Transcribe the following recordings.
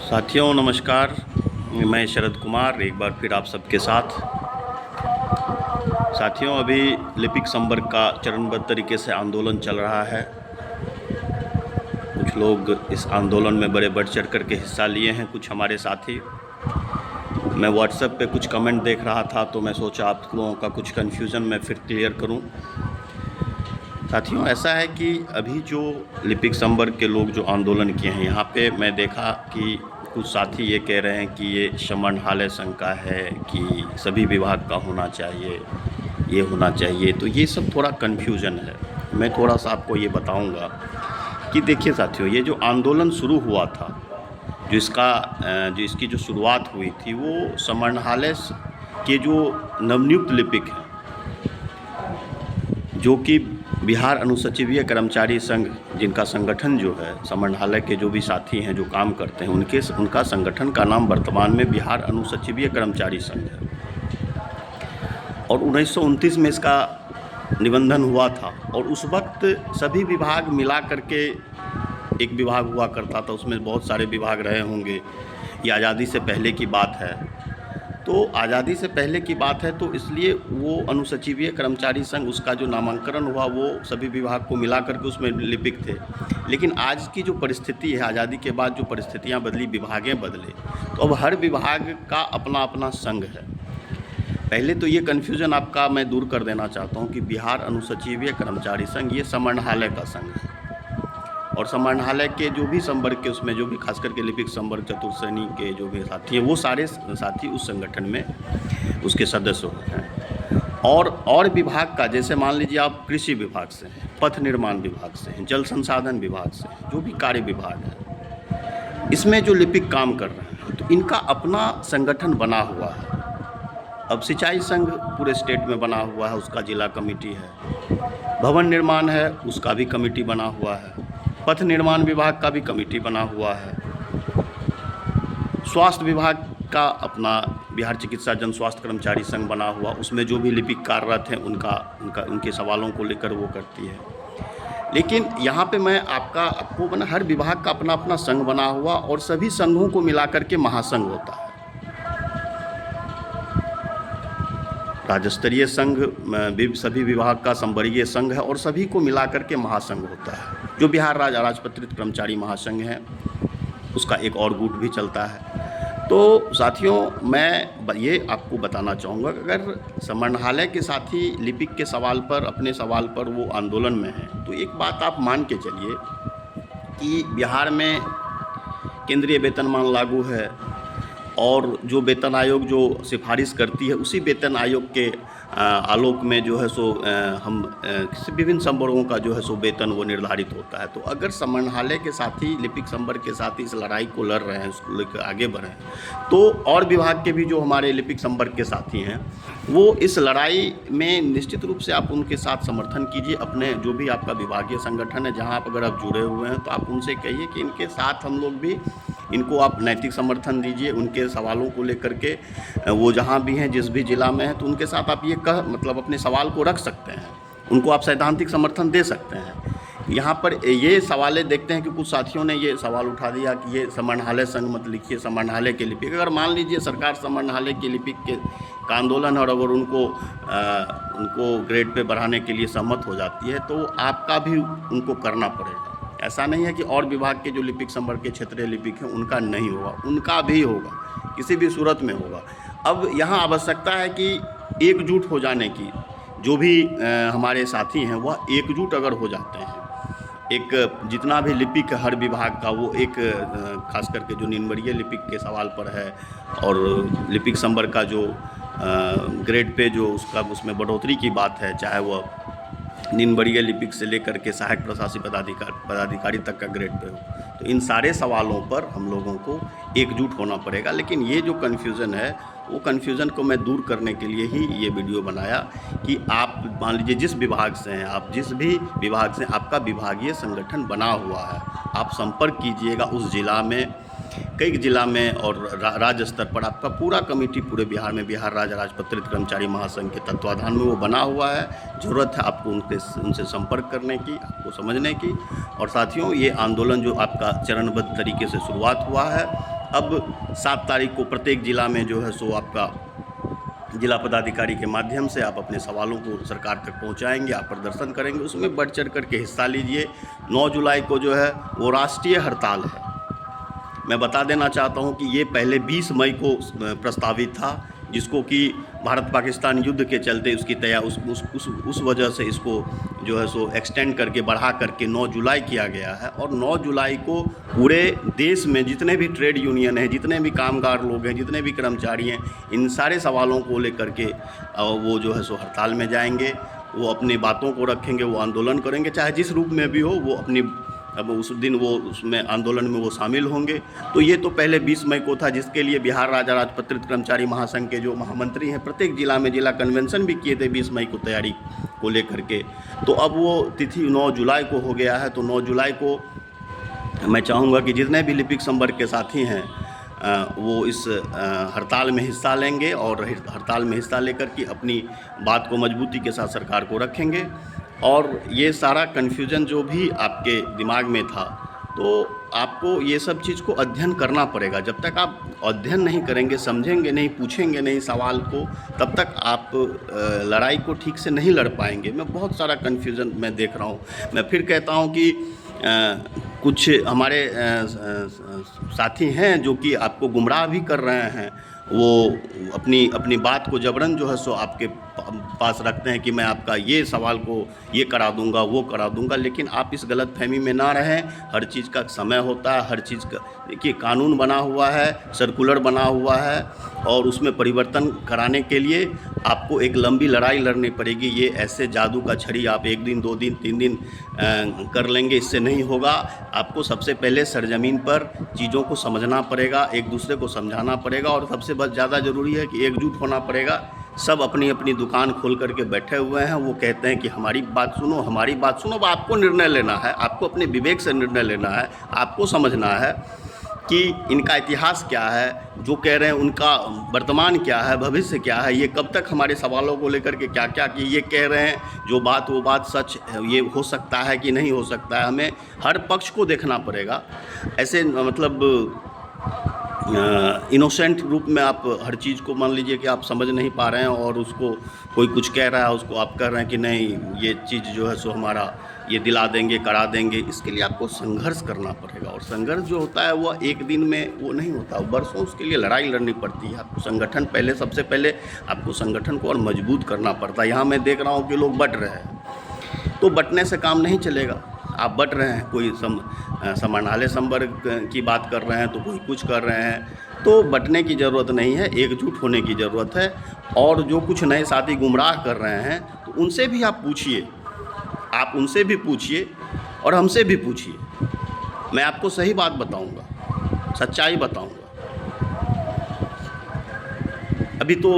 साथियों नमस्कार। मैं शरद कुमार एक बार फिर आप सबके साथ। साथियों अभी लिपिक संवर्ग का चरणबद्ध तरीके से आंदोलन चल रहा है। कुछ लोग इस आंदोलन में बड़े बढ़ चढ़ करके हिस्सा लिए हैं, कुछ हमारे साथी। मैं व्हाट्सएप पे कुछ कमेंट देख रहा था तो मैं सोचा आप लोगों का कुछ कन्फ्यूज़न मैं फिर क्लियर करूं। साथियों ऐसा है कि अभी जो लिपिक संवर्ग के लोग जो आंदोलन किए हैं, यहाँ पे मैं देखा कि कुछ साथी ये कह रहे हैं कि ये समन्वय संघ का है कि सभी विभाग का होना चाहिए, ये होना चाहिए। तो ये सब थोड़ा कन्फ्यूज़न है। मैं थोड़ा सा आपको ये बताऊंगा कि देखिए साथियों, ये जो आंदोलन शुरू हुआ था, जो इसकी जो शुरुआत हुई थी, वो समन्वय के जो नवनियुक्त लिपिक हैं, जो कि बिहार अनुसचिवीय कर्मचारी संघ, जिनका संगठन जो है समन्वय के जो भी साथी हैं जो काम करते हैं, उनका संगठन का नाम वर्तमान में बिहार अनुसचिवीय कर्मचारी संघ है। और 1929 में इसका निबंधन हुआ था और उस वक्त सभी विभाग मिला करके एक विभाग हुआ करता था। उसमें बहुत सारे विभाग रहे होंगे। ये आज़ादी से पहले की बात है। तो आज़ादी से पहले की बात है तो इसलिए वो अनुसचिवीय कर्मचारी संघ, उसका जो नामांकन हुआ वो सभी विभाग को मिला करके उसमें लिपिक थे। लेकिन आज की जो परिस्थिति है, आज़ादी के बाद जो परिस्थितियां बदली, विभागें बदले, तो अब हर विभाग का अपना अपना संघ है। पहले तो ये कन्फ्यूज़न आपका मैं दूर कर देना चाहता हूँ कि बिहार अनुसचिवीय कर्मचारी संघ ये समन्वय का संघ है। और समन्वय के जो भी संवर्ग के, उसमें जो भी खास करके लिपिक संवर्ग चतुर्थ श्रेणी के जो भी साथी हैं, वो सारे साथी उस संगठन में उसके सदस्य होते हैं। और विभाग का, जैसे मान लीजिए आप कृषि विभाग से हैं, पथ निर्माण विभाग से हैं, जल संसाधन विभाग से हैं, जो भी कार्य विभाग है, इसमें जो लिपिक काम कर रहे हैं, तो इनका अपना संगठन बना हुआ है। अब सिंचाई संघ पूरे स्टेट में बना हुआ है, उसका जिला कमेटी है। भवन निर्माण है, उसका भी कमेटी बना हुआ है। पथ निर्माण विभाग का भी कमेटी बना हुआ है। स्वास्थ्य विभाग का अपना बिहार चिकित्सा जन स्वास्थ्य कर्मचारी संघ बना हुआ, उसमें जो भी लिपिक कार्यरत हैं उनके सवालों को लेकर वो करती है। लेकिन यहाँ पे मैं आपको बना हर विभाग का अपना अपना संघ बना हुआ और सभी संघों को मिलाकर के महासंघ होता है। राज्य स्तरीय संघ सभी विभाग का संवर्गीय संघ है और सभी को मिलाकर के महासंघ होता है। जो बिहार राज्य अराजपत्रित कर्मचारी महासंघ है, उसका एक और गुट भी चलता है। तो साथियों मैं ये आपको बताना चाहूँगा कि अगर समन्वय के साथी लिपिक के सवाल पर, अपने सवाल पर वो आंदोलन में हैं, तो एक बात आप मान के चलिए कि बिहार में केंद्रीय वेतनमान लागू है और जो वेतन आयोग जो सिफारिश करती है, उसी वेतन आयोग के आलोक में जो है सो हम विभिन्न संवर्गों का जो है सो वेतन वो निर्धारित होता है। तो अगर समन्वय के साथी लिपिक संवर्ग के साथी इस लड़ाई को लड़ रहे हैं, उसको लेकर आगे बढ़े, तो और विभाग के भी जो हमारे लिपिक संवर्ग के साथी हैं, वो इस लड़ाई में निश्चित रूप से आप उनके साथ समर्थन कीजिए। अपने जो भी आपका विभागीय संगठन है, जहाँ आप अगर आप जुड़े हुए हैं, तो आप उनसे कहिए कि इनके साथ हम लोग भी, इनको आप नैतिक समर्थन दीजिए। उनके सवालों को लेकर के वो जहाँ भी हैं, जिस भी ज़िला में हैं, तो उनके साथ आप ये मतलब अपने सवाल को रख सकते हैं। उनको आप सैद्धांतिक समर्थन दे सकते हैं। यहाँ पर ये सवालें देखते हैं कि कुछ साथियों ने ये सवाल उठा दिया कि ये समन्वय संघ मत लिखिए, समन्वय के लिपिक। अगर मान लीजिए सरकार समन्वय के लिपिक का आंदोलन और अगर उनको ग्रेड पे बढ़ाने के लिए सहमत हो जाती है, तो आपका भी उनको करना पड़ेगा। ऐसा नहीं है कि और विभाग के जो लिपिक संवर्ग के क्षेत्रीय लिपिक हैं उनका नहीं होगा, उनका भी होगा, किसी भी सूरत में होगा। अब यहाँ आवश्यकता है कि एकजुट हो जाने की। जो भी हमारे साथी हैं वह एकजुट अगर हो जाते हैं, एक जितना भी लिपिक हर विभाग का, वो एक खास करके जो निम्नवर्गीय लिपिक के सवाल पर है और लिपिक संवर्ग का जो ग्रेड पे जो उसमें बढ़ोतरी की बात है, चाहे वह निम्नवर्गीय लिपिक से लेकर के सहायक प्रशासनिक पदाधिकारी तक का ग्रेड पे हो, तो इन सारे सवालों पर हम लोगों को एकजुट होना पड़ेगा। लेकिन ये जो कन्फ्यूज़न है, वो कन्फ्यूज़न को मैं दूर करने के लिए ही ये वीडियो बनाया कि आप मान लीजिए जिस विभाग से हैं, आप जिस भी विभाग से, आपका विभागीय संगठन बना हुआ है, आप संपर्क कीजिएगा उस ज़िला में, कई जिला में और राज्य स्तर पर आपका पूरा कमेटी पूरे बिहार में बिहार राज्य राजपत्रित कर्मचारी महासंघ के तत्वाधान में वो बना हुआ है। ज़रूरत है आपको उनसे संपर्क करने की, आपको समझने की। और साथियों, ये आंदोलन जो आपका चरणबद्ध तरीके से शुरुआत हुआ है अब 7 तारीख को प्रत्येक जिला में जो है सो आपका जिला पदाधिकारी के माध्यम से आप अपने सवालों को सरकार तक पहुंचाएंगे, आप प्रदर्शन करेंगे, उसमें बढ़ चढ़ करके हिस्सा लीजिए। 9 जुलाई को जो है वो राष्ट्रीय हड़ताल है। मैं बता देना चाहता हूं कि ये पहले 20 मई को प्रस्तावित था, जिसको कि भारत पाकिस्तान युद्ध के चलते उसकी उस वजह से इसको जो है सो एक्सटेंड करके बढ़ा करके 9 जुलाई किया गया है। और 9 जुलाई को पूरे देश में जितने भी ट्रेड यूनियन हैं, जितने भी कामगार लोग हैं, जितने भी कर्मचारी हैं, इन सारे सवालों को लेकर के वो जो है सो हड़ताल में जाएंगे। वो अपनी बातों को रखेंगे, वो आंदोलन करेंगे, चाहे जिस रूप में भी हो। वो अपनी अब उस दिन वो उसमें आंदोलन में वो शामिल होंगे। तो ये तो पहले 20 मई को था, जिसके लिए बिहार राज्य राजपत्रित कर्मचारी महासंघ के जो महामंत्री हैं प्रत्येक जिला में जिला कन्वेंशन भी किए थे 20 मई को तैयारी को लेकर के। तो अब वो तिथि 9 जुलाई को हो गया है। तो 9 जुलाई को मैं चाहूँगा कि जितने भी लिपिक संवर्ग के साथी हैं वो इस हड़ताल में हिस्सा लेंगे और हड़ताल में हिस्सा लेकर के अपनी बात को मजबूती के साथ सरकार को रखेंगे। और ये सारा कन्फ्यूजन जो भी आपके दिमाग में था, तो आपको ये सब चीज़ को अध्ययन करना पड़ेगा। जब तक आप अध्ययन नहीं करेंगे, समझेंगे नहीं, पूछेंगे नहीं सवाल को, तब तक आप लड़ाई को ठीक से नहीं लड़ पाएंगे। मैं बहुत सारा कन्फ्यूजन मैं देख रहा हूँ। मैं फिर कहता हूँ कि कुछ हमारे साथी हैं जो कि आपको गुमराह भी कर रहे हैं। वो अपनी बात को जबरन जो है सो आपके पास रखते हैं कि मैं आपका ये सवाल को ये करा दूंगा, वो करा दूंगा। लेकिन आप इस गलत फहमी में ना रहें। हर चीज़ का समय होता है, हर चीज़ का देखिए कानून बना हुआ है, सर्कुलर बना हुआ है, और उसमें परिवर्तन कराने के लिए आपको एक लंबी लड़ाई लड़नी पड़ेगी। ये ऐसे जादू का छड़ी आप 1 दिन 2 दिन 3 दिन कर लेंगे, इससे नहीं होगा। आपको सबसे पहले सरजमीन पर चीज़ों को समझना पड़ेगा, एक दूसरे को समझाना पड़ेगा, और सबसे बस ज़्यादा ज़रूरी है कि एकजुट होना पड़ेगा। सब अपनी अपनी दुकान खोल करके बैठे हुए हैं। वो कहते हैं कि हमारी बात सुनो, हमारी बात सुनो। अब आपको निर्णय लेना है, आपको अपने विवेक से निर्णय लेना है। आपको समझना है कि इनका इतिहास क्या है, जो कह रहे हैं उनका वर्तमान क्या है, भविष्य क्या है, ये कब तक हमारे सवालों को लेकर के क्या क्या कि ये कह रहे हैं जो बात वो बात सच ये हो सकता है कि नहीं हो सकता है। हमें हर पक्ष को देखना पड़ेगा। ऐसे मतलब इनोसेंट रूप में आप हर चीज़ को मान लीजिए कि आप समझ नहीं पा रहे हैं और उसको कोई कुछ कह रहा है, उसको आप कह रहे हैं कि नहीं ये चीज़ जो है सो हमारा ये दिला देंगे, करा देंगे। इसके लिए आपको संघर्ष करना पड़ेगा, और संघर्ष जो होता है वो एक दिन में वो नहीं होता, वर्षों उसके लिए लड़ाई लड़नी पड़ती है। आपको संगठन पहले सबसे पहले आपको संगठन को और मजबूत करना पड़ता है। यहाँ मैं देख रहा हूँ कि लोग बट रहे हैं, तो बटने से काम नहीं चलेगा। आप बट रहे हैं, कोई समानालय संवर्ग की बात कर रहे हैं, तो कोई कुछ कर रहे हैं, तो बटने की ज़रूरत नहीं है, एकजुट होने की ज़रूरत है। और जो कुछ नए साथी गुमराह कर रहे हैं तो उनसे भी आप पूछिए, आप उनसे भी पूछिए और हमसे भी पूछिए। मैं आपको सही बात बताऊंगा, सच्चाई बताऊंगा। अभी तो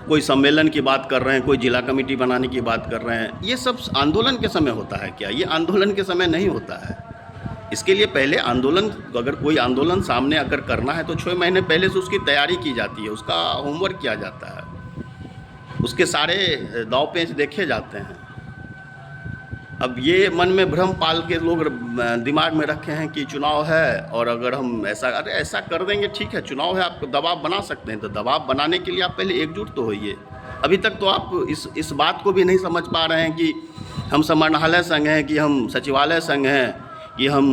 कोई सम्मेलन की बात कर रहे हैं, कोई जिला कमेटी बनाने की बात कर रहे हैं। ये सब आंदोलन के समय होता है क्या? ये आंदोलन के समय नहीं होता है। इसके लिए पहले आंदोलन, अगर कोई आंदोलन सामने अगर करना है तो 6 महीने पहले से उसकी तैयारी की जाती है, उसका होमवर्क किया जाता है, उसके सारे दांव पेंच देखे जाते हैं। अब ये मन में भ्रम पाल के लोग दिमाग में रखे हैं कि चुनाव है और अगर हम ऐसा कर देंगे, ठीक है चुनाव है, आप दबाव बना सकते हैं, तो दबाव बनाने के लिए आप पहले एकजुट तो होइए। अभी तक तो आप इस बात को भी नहीं समझ पा रहे हैं कि हम समाहरणालय संघ हैं, कि हम सचिवालय संघ हैं, कि हम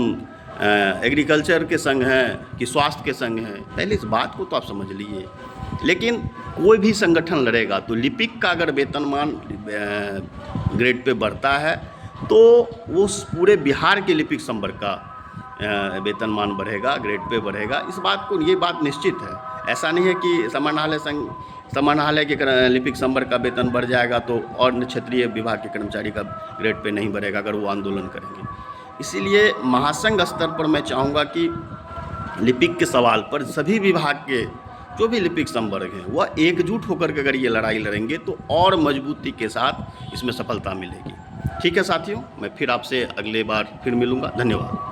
एग्रीकल्चर के संघ हैं, कि स्वास्थ्य के संघ हैं। पहले इस बात को तो आप समझ लीजिए। लेकिन कोई भी संगठन लड़ेगा तो लिपिक का अगर वेतनमान ग्रेड पे बढ़ता है तो वो पूरे बिहार के लिपिक संवर्ग का वेतनमान बढ़ेगा, ग्रेड पे बढ़ेगा। इस बात को, ये बात निश्चित है। ऐसा नहीं है कि समाहरणालय के लिपिक संवर्ग का वेतन बढ़ जाएगा तो और क्षेत्रीय विभाग के कर्मचारी का ग्रेड पे नहीं बढ़ेगा अगर वो आंदोलन करेंगे। इसीलिए महासंघ स्तर पर मैं चाहूँगा कि लिपिक के सवाल पर सभी विभाग के जो भी लिपिक संवर्ग हैं वह एकजुट होकर के अगर ये लड़ाई लड़ेंगे तो और मजबूती के साथ इसमें सफलता मिलेगी। ठीक है साथियों, मैं फिर आपसे अगले बार फिर मिलूँगा। धन्यवाद।